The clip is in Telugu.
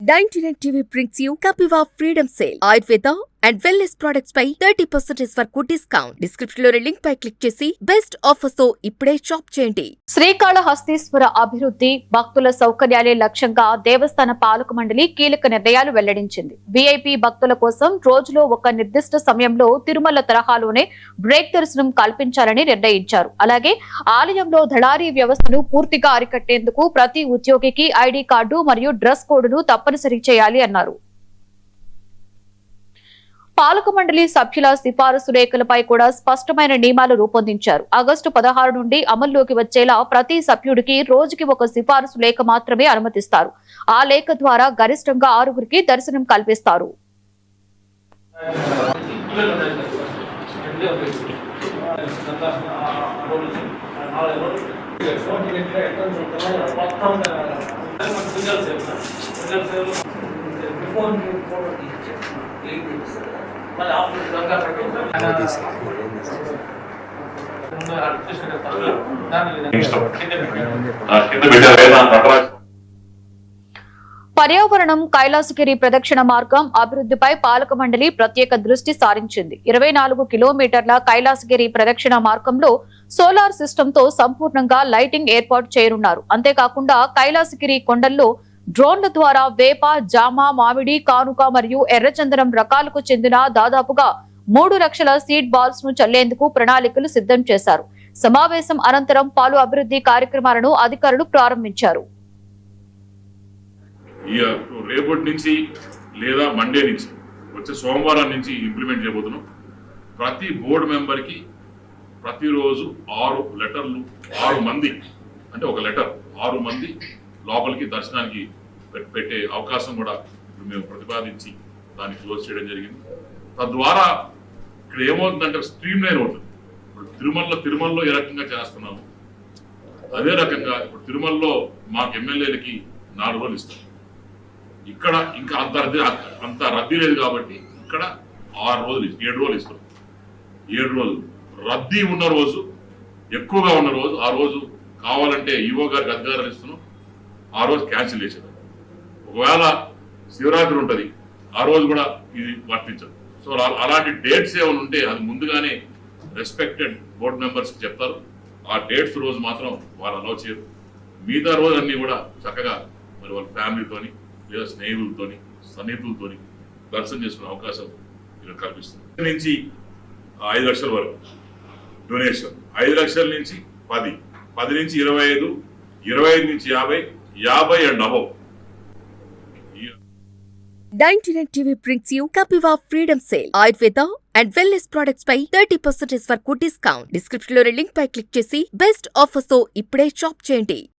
99 TV brings you Kapiva Freedom Sale. Ayurveda and wellness products పై 30% వరకు డిస్కౌంట్. డిస్క్రిప్షన్ లో లింక్ పై క్లిక్ చేసి బెస్ట్ ఆఫర్స్ తో ఇప్పుడే షాప్ చేయండి. శ్రీకాళహస్తీశ్వర అభివృద్ధి భక్తుల సౌకర్యాలే లక్ష్యంగా దేవస్థాన పాలక మండలి కీలక నిర్ణయాలు వెల్లడించింది. వీఐపీ భక్తుల కోసం రోజులో ఒక నిర్దిష్ట సమయంలో తిరుమల తరహాలోనే బ్రేక్ దర్శనం కల్పించాలని నిర్ణయించారు. అలాగే ఆలయంలో దళారీ వ్యవస్థను పూర్తిగా అరికట్టేందుకు ప్రతి ఉద్యోగికి ఐడి కార్డు మరియు డ్రెస్ కోడ్ను తప్పనిసరి చేయాలి అన్నారు. పాలక మండలి సభ్యుల సిఫారసు లేఖలపై కూడా స్పష్టమైన నియమాలు రూపొందించారు. ఆగస్టు 16 నుండి అమల్లోకి వచ్చేలా ప్రతి సభ్యుడికి రోజుకి ఒక సిఫారసు లేఖ మాత్రమే అనుమతిస్తారు. ఆ లేఖ ద్వారా గరిష్టంగా 6గురికి దర్శనం కల్పిస్తారు. పర్యావరణం కైలాసగిరి ప్రదక్షిణ మార్గం అభివృద్ధిపై పాలక మండలి ప్రత్యేక దృష్టి సారించింది. 24 కిలోమీటర్ల కైలాసగిరి ప్రదక్షిణ మార్గంలో సోలార్ సిస్టమ్ తో సంపూర్ణంగా లైటింగ్ ఏర్పాటు చేయనున్నారు. అంతేకాకుండా కైలాసగిరి కొండల్లో డ్రోన్ల ద్వారా వేప, జామ, మామిడి, కానుక మరియు ఎర్రచందనం రకాలకు చెందిన దాదాపుగా 3 లక్షల సీడ్ బాల్స్ ను చల్లేందుకు ప్రణాళికలు సిద్ధం చేశారు. సమావేశం అనంతరం పలు అభివృద్ధి కార్యక్రమాలను అధికారులు ప్రారంభించారు. రేపటి నుంచి లేదా మండే నుంచి వచ్చే సోమవారం నుంచి ఇంప్లిమెంట్ చేయబోతున్నాం. ప్రతి బోర్డు మెంబర్కి ప్రతిరోజు 6 లెటర్లు 6 మంది అంటే ఒక లెటర్ 6 మంది లోపలికి దర్శనానికి పెట్టే అవకాశం కూడా మేము ప్రతిపాదించి దాన్ని క్లోజ్ చేయడం జరిగింది. తద్వారా ఇక్కడ ఏమవుతుందంటే స్ట్రీమ్ లైన్ అవుతుంది. ఇప్పుడు తిరుమలలో ఏ రకంగా చేస్తున్నాము అదే రకంగా ఇప్పుడు తిరుమలలో మాకు ఎమ్మెల్యేలకి 4 రోజులు ఇస్తాం. ఇక్కడ ఇంకా అంత రద్దీ లేదు కాబట్టి ఇక్కడ 6 రోజులు 7 రోజులు ఇస్తాం. 7 రోజులు రద్దీ ఉన్న రోజు ఎక్కువగా ఉన్న రోజు ఆ రోజు కావాలంటే ఈవో గారికి అధికారాలు ఇస్తున్నాం. ఆ రోజు క్యాన్సిల్ చేసేది. ఒకవేళ శివరాత్రి ఉంటుంది ఆ రోజు కూడా ఇది వర్తించదు. సో అలాంటి డేట్స్ ఏమైనా ఉంటే అది ముందుగానే రెస్పెక్టెడ్ బోర్డు మెంబర్స్కి చెప్తారు. ఆ డేట్స్ రోజు మాత్రం వాళ్ళు అలౌ చేయరు. మిగతా రోజు అన్నీ కూడా చక్కగా మరి వాళ్ళ ఫ్యామిలీతోని లేదా స్నేహితులతోని సన్నిహితులతోని దర్శనం చేసుకునే అవకాశం ఇక్కడ కల్పిస్తుంది. నుంచి 5 లక్షల వరకు డొనేషన్, 5 లక్షల నుంచి 10, 10 నుంచి 25, 25 నుంచి 50, 50 and above. 99 TV brings you Kapiva Freedom Sale. Ayurveda and wellness products పై 30% వరకు డిస్కౌంట్. డిస్క్రిప్షన్ లో లింక్ పై క్లిక్ చేసి బెస్ట్ ఆఫర్స్ తో ఇప్పుడే షాప్ చేయండి.